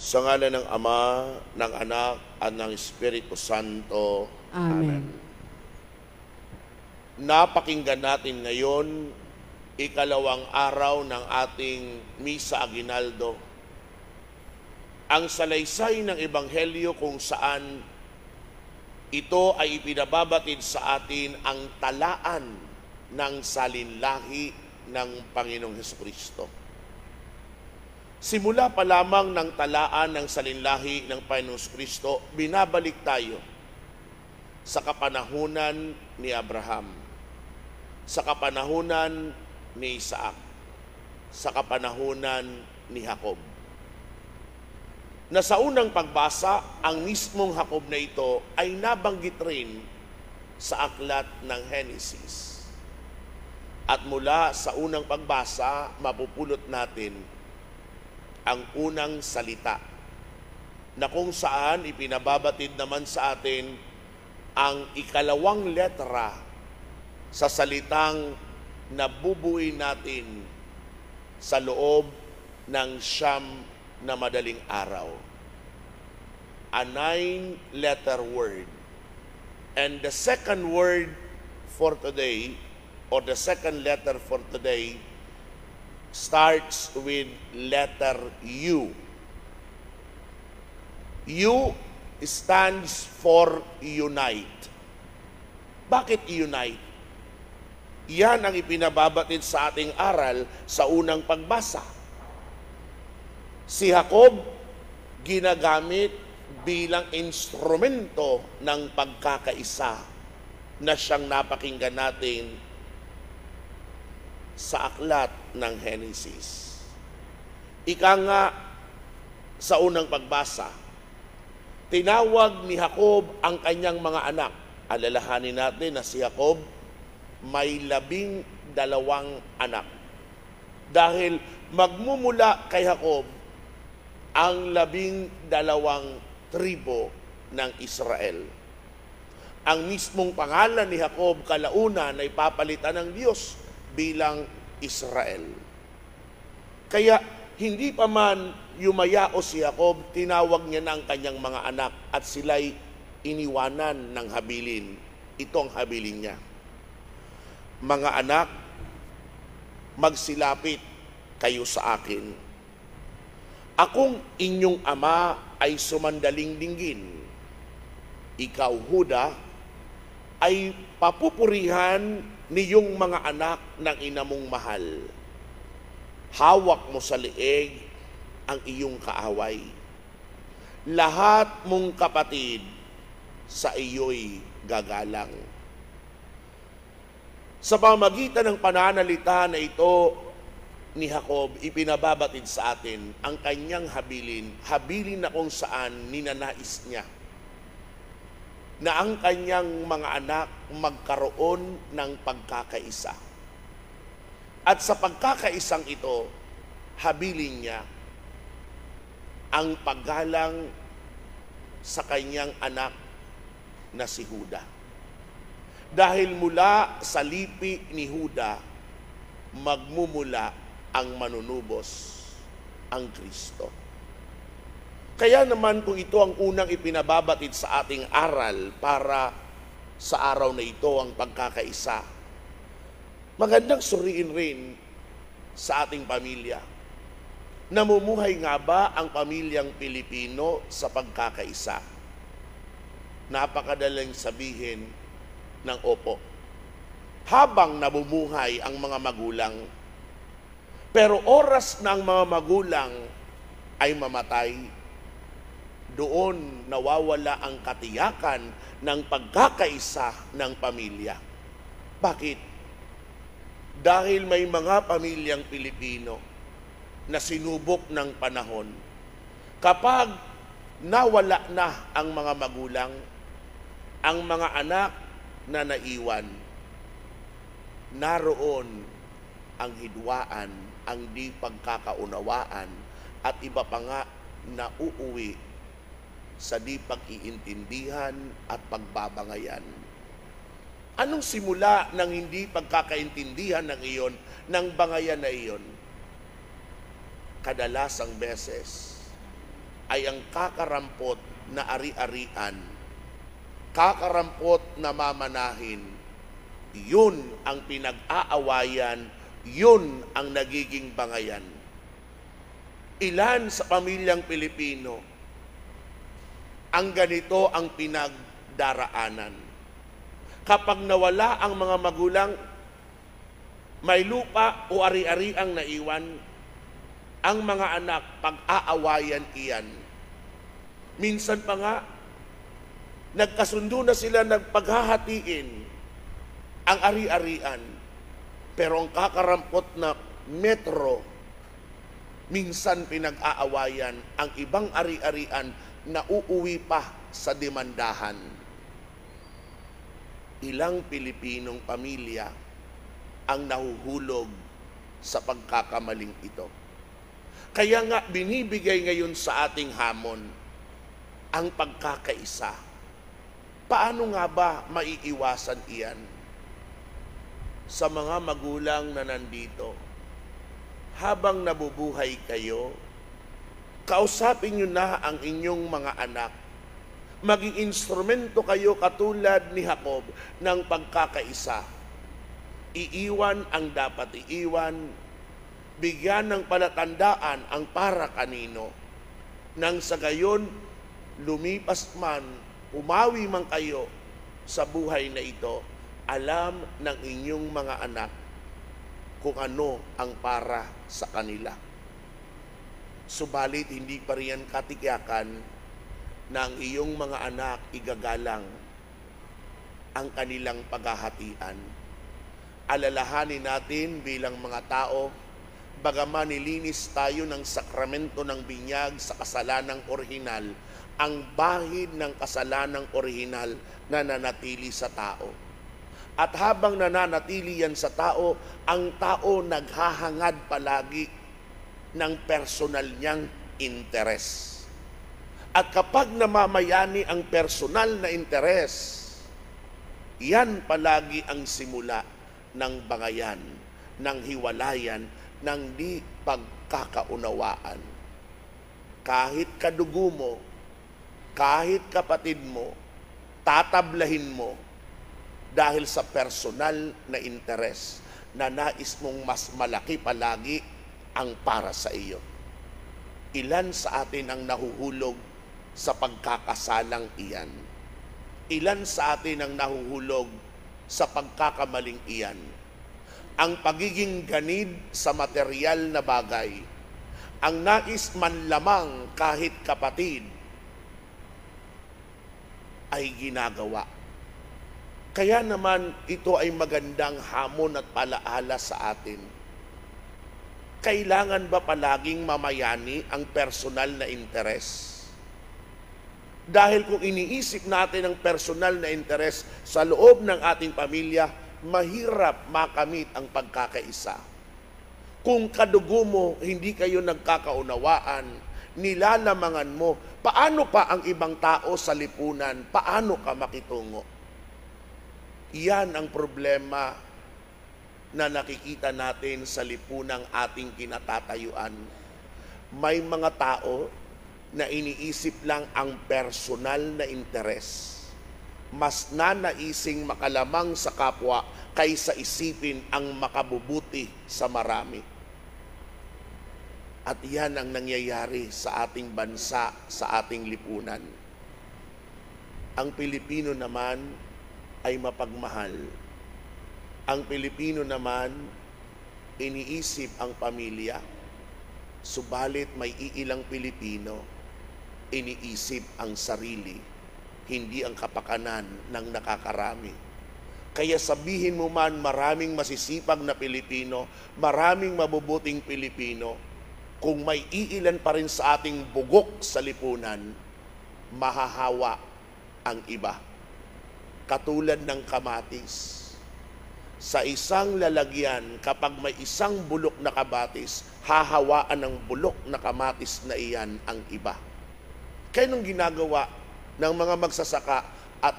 Sa ngalan ng Ama, ng Anak, at ng Espiritu Santo. Amen. Amen. Napakinggan natin ngayon, ikalawang araw ng ating Misa Aguinaldo. Ang salaysay ng Ebanghelyo kung saan ito ay ipinababatid sa atin ang talaan ng salinlahi ng Panginoong Hesukristo. Simula pa lamang ng talaan ng salinlahi ng Panginoong Hesukristo, binabalik tayo sa kapanahunan ni Abraham, sa kapanahunan ni Isaac, sa kapanahunan ni Jacob. Na sa unang pagbasa, ang mismong Jacob na ito ay nabanggit rin sa aklat ng Henesis. At mula sa unang pagbasa, mapupulot natin ang unang salita na kung saan ipinababatid naman sa atin ang ikalawang letra sa salitang nabubuhay natin sa loob ng siyam na madaling araw. A 9-letter word. And the second word for today, or the second letter for today, starts with letter U. U stands for unite. Bakit unite? Yan ang ipinababatid sa ating aral sa unang pagbasa. Si Jacob ginagamit bilang instrumento ng pagkakaisa na siyang napakinggan natin sa aklat ng Henesis. Ika nga sa unang pagbasa, tinawag ni Jacob ang kanyang mga anak. Alalahanin natin na si Jacob may 12 anak. Dahil magmumula kay Jacob ang 12 tribo ng Israel. Ang mismong pangalan ni Jacob kalaunan ay papalitan ng Diyos bilang Israel. Kaya hindi pa man yumayao si Jacob, tinawag niya na ang kanyang mga anak at sila'y iniwanan ng habilin. Ito ang habilin niya. Mga anak, magsilapit kayo sa akin. Akong inyong ama ay sumandaling dinggin. Ikaw, Huda, ay papupurihan niyong mga anak ng ina mong mahal. Hawak mo sa leeg ang iyong kaaway. Lahat mong kapatid sa iyo'y gagalang. Sa pamagitan ng pananalita na ito ni Jacob, ipinababatid sa atin ang kanyang habilin na kung saan ninanais niya na ang kanyang mga anak magkaroon ng pagkakaisa. At sa pagkakaisang ito, habilin niya ang paggalang sa kanyang anak na si Huda. Dahil mula sa lipi ni Huda, magmumula ang manunubos, ang Kristo. Kaya naman kung ito ang unang ipinababatid sa ating aral para sa araw na ito, ang pagkakaisa, magandang suriin rin sa ating pamilya. Namumuhay nga ba ang pamilyang Pilipino sa pagkakaisa? Napakadaling sabihin ng opo. Habang namumuhay ang mga magulang, pero oras ng mga magulang ay mamatay, doon nawawala ang katiyakan ng pagkakaisa ng pamilya. Bakit? Dahil may mga pamilyang Pilipino na sinubok ng panahon. Kapag nawala na ang mga magulang, ang mga anak na naiwan, naroon ang hidwaan, ang di pagkakaunawaan, at iba pa nga na uuwi sa di pag-iintindihan at pagbabangayan. Anong simula ng hindi pagkakaintindihan ng iyon, ng bangayan na iyon? Kadalasang beses ay ay ang kakarampot na ari-arian, kakarampot na mamanahin. Yun ang pinag-aawayan, yun ang nagiging bangayan. Ilan sa pamilyang Pilipino ang ganito ang pinagdaraanan. Kapag nawala ang mga magulang, may lupa o ari-ari ang naiwan, ang mga anak pag-aawayan iyan. Minsan pa nga, nagkasundo na sila nagpaghahatiin ang ari-arian, pero ang kakarampot na metro, minsan pinag-aawayan ang ibang ari-arian na uuwi pa sa demandahan. Ilang Pilipinong pamilya ang nahuhulog sa pagkakamaling ito. Kaya nga binibigay ngayon sa ating hamon ang pagkakaisa. Paano nga ba maiiwasan iyan? Sa mga magulang na nandito, habang nabubuhay kayo, kausapin nyo na ang inyong mga anak. Maging instrumento kayo katulad ni Jacob ng pagkakaisa. Iiwan ang dapat iiwan, bigyan ng palatandaan ang para kanino. Nang sa gayon, lumipas man, umawi man kayo sa buhay na ito, alam ng inyong mga anak kung ano ang para sa kanila. Subalit hindi pa riyan katiyakan na ang iyong mga anak igagalang ang kanilang paghahatian. Alalahanin natin bilang mga tao, bagaman nilinis tayo ng sakramento ng binyag sa kasalanang orihinal, ang bahid ng kasalanang orihinal na nanatili sa tao. At habang nananatili yan sa tao, ang tao naghahangad palagi ng personal niyang interes. At kapag namamayani ang personal na interes, yan palagi ang simula ng bangayan, ng hiwalayan, ng di pagkakaunawaan. Kahit kadugo mo, kahit kapatid mo, tatablahin mo dahil sa personal na interes na nais mong mas malaki palagi ang para sa iyo. Ilan sa atin ang nahuhulog sa pagkakasalang iyan? Ilan sa atin ang nahuhulog sa pagkakamaling iyan? Ang pagiging ganid sa material na bagay, ang nais man lamang kahit kapatid, ay ginagawa. Kaya naman ito ay magandang hamon at palaala sa atin. Kailangan ba palaging mamayani ang personal na interes? Dahil kung iniisip natin ang personal na interes sa loob ng ating pamilya, mahirap makamit ang pagkakaisa. Kung kadugo mo, hindi kayo nagkakaunawaan, nilalamangan mo, paano pa ang ibang tao sa lipunan? Paano ka makitungo? Iyan ang problema na nakikita natin sa lipunang ating kinatatayuan. May mga tao na iniisip lang ang personal na interes. Mas nanaising makalamang sa kapwa kaysa isipin ang makabubuti sa marami. At yan ang nangyayari sa ating bansa, sa ating lipunan. Ang Pilipino naman ay mapagmahal. Ang Pilipino naman, iniisip ang pamilya. Subalit may iilang Pilipino, iniisip ang sarili, hindi ang kapakanan ng nakakarami. Kaya sabihin mo man maraming masisipag na Pilipino, maraming mabubuting Pilipino, kung may iilan pa rin sa ating bugok sa lipunan, mahahawa ang iba. Katulad ng kamatis. Sa isang lalagyan, kapag may isang bulok na kamatis, hahawaan ng bulok na kamatis na iyan ang iba. Kaya nung ginagawa ng mga magsasaka at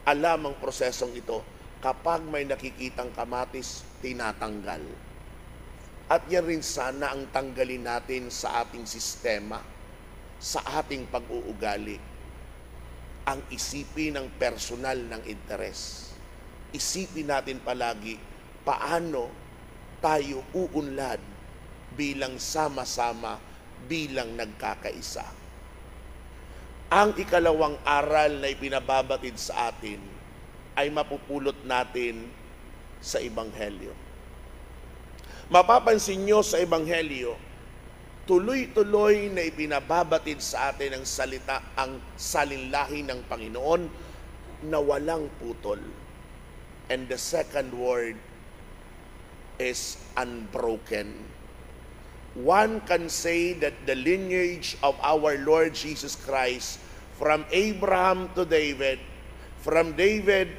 alam ang prosesong ito, kapag may nakikitang kamatis, tinatanggal. At yan rin sana ang tanggalin natin sa ating sistema. sa ating pag-uugali ang isipin ng personal ng interes. Isipin natin palagi paano tayo uunlad bilang sama-sama, bilang nagkakaisa. Ang ikalawang aral na ipinababatid sa atin ay mapupulot natin sa Ebanghelyo. Mapapansin nyo sa Ebanghelyo, tuloy-tuloy na ipinababatid sa atin ang salita, ang salinlahi ng Panginoon na walang putol. And the second word is unbroken. One can say that the lineage of our Lord Jesus Christ from Abraham to David, from David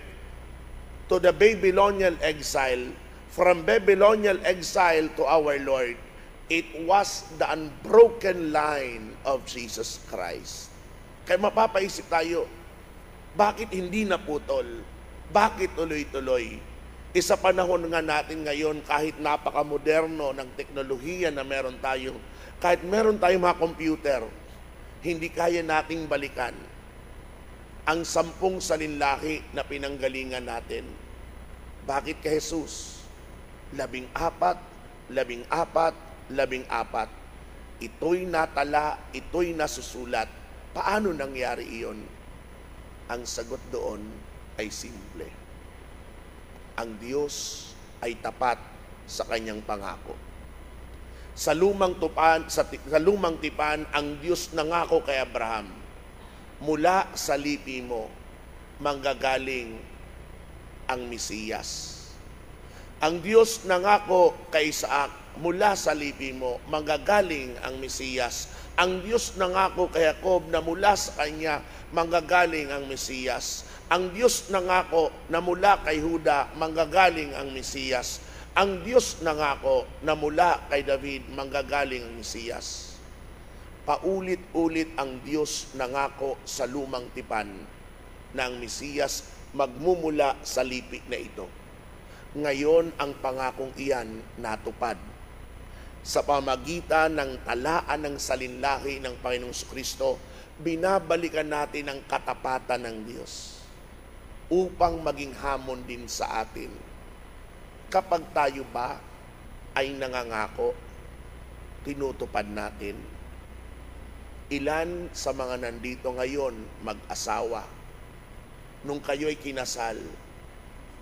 to the Babylonian exile, from Babylonian exile to our Lord, it was the unbroken line of Jesus Christ. Kaya mapapaisip tayo, bakit hindi naputol? Bakit tuloy-tuloy? Sa panahon nga natin ngayon, kahit napaka-moderno ng teknolohiya na meron tayo, kahit meron tayong mga computer, hindi kaya nating balikan ang 10 salinlahi na pinanggalingan natin. Bakit kay Jesus? 14, 14, 14. Ito'y natala, ito'y nasusulat. Paano nangyari iyon? Ang sagot doon ay simple. Ang Diyos ay tapat sa kanyang pangako. Sa lumang tipan, ang Diyos nangako kay Abraham, mula sa lipi mo, manggagaling ang Mesiyas. Ang Diyos nangako kay Isaac, mula sa lipi mo, manggagaling ang Mesiyas. Ang Diyos nangako kay Jacob na mula sa kanya, manggagaling ang Mesiyas. Ang Diyos nangako na mula kay Huda, manggagaling ang Mesiyas. Ang Diyos nangako na mula kay David, manggagaling ang Mesiyas. Paulit-ulit ang Diyos nangako sa lumang tipan na ang Mesiyas magmumula sa lipi na ito. Ngayon, ang pangakong iyan natupad sa pamagitan ng talaan ng salinlahi ng Panginoong Kristo. Binabalikan natin ang katapatan ng Diyos upang maging hamon din sa atin. Kapag tayo ba ay nangangako, tinutupad natin. Ilan sa mga nandito ngayon mag-asawa, nung kayo'y kinasal,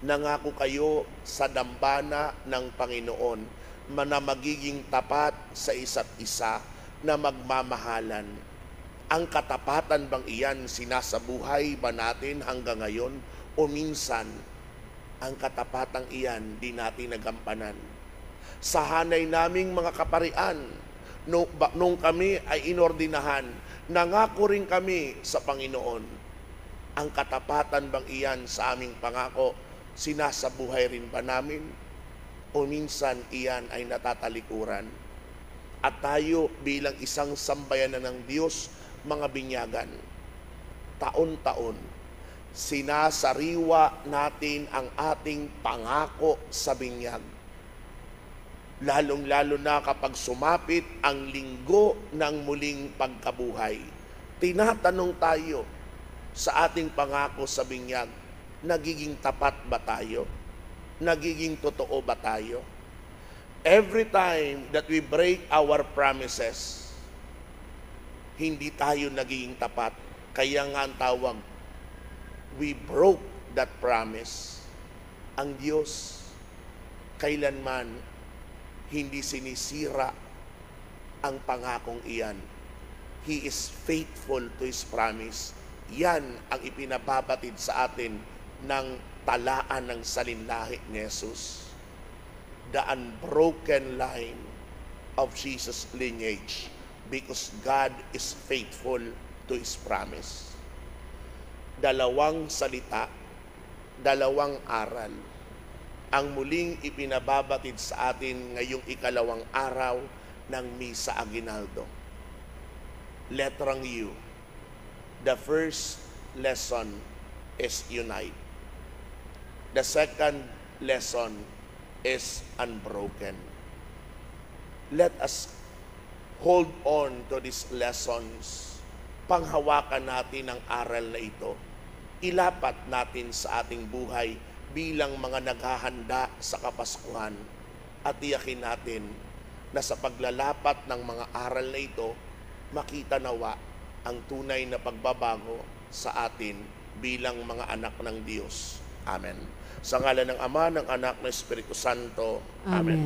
nangako kayo sa dambana ng Panginoon na magiging tapat sa isa't isa, na magmamahalan. Ang katapatan bang iyan sinasabuhay ba natin hanggang ngayon? O minsan, ang katapatang iyan di natin nagampanan? Sa hanay naming mga kaparian, nung kami ay inordinahan, nangako rin kami sa Panginoon. Ang katapatan bang iyan sa aming pangako, sinasabuhay rin ba namin? O minsan iyan ay natatalikuran? At tayo bilang isang sambayanan ng Diyos, mga binyagan, taon-taon, sinasariwa natin ang ating pangako sa binyag. Lalong-lalo na kapag sumapit ang linggo ng muling pagkabuhay. Tinatanong tayo sa ating pangako sa binyag, nagiging tapat ba tayo? Nagiging totoo ba tayo? Every time that we break our promises, hindi tayo nagiging tapat. Kaya nga ang tawag, we broke that promise. Ang Diyos, kailanman hindi sinisira ang pangakong iyan. He is faithful to His promise. Yan ang ipinababatid sa atin ng talaan ng salinlahi ni Jesus. The unbroken line of Jesus' lineage, because God is faithful to His promise. Dalawang salita, dalawang aral ang muling ipinababatid sa atin ngayong ikalawang araw ng Misa Aguinaldo. Letrang U. The first lesson is unite. The second lesson is unbroken. Let us hold on to these lessons. Panghawakan natin ang aral na ito. Ilapat natin sa ating buhay bilang mga naghahanda sa Kapaskuhan. At tiyakin natin na sa paglalapat ng mga aral na ito, makita nawa ang tunay na pagbabago sa atin bilang mga anak ng Diyos. Amen. Sa ngalan ng Ama, ng Anak, ng Espiritu Santo. Amen.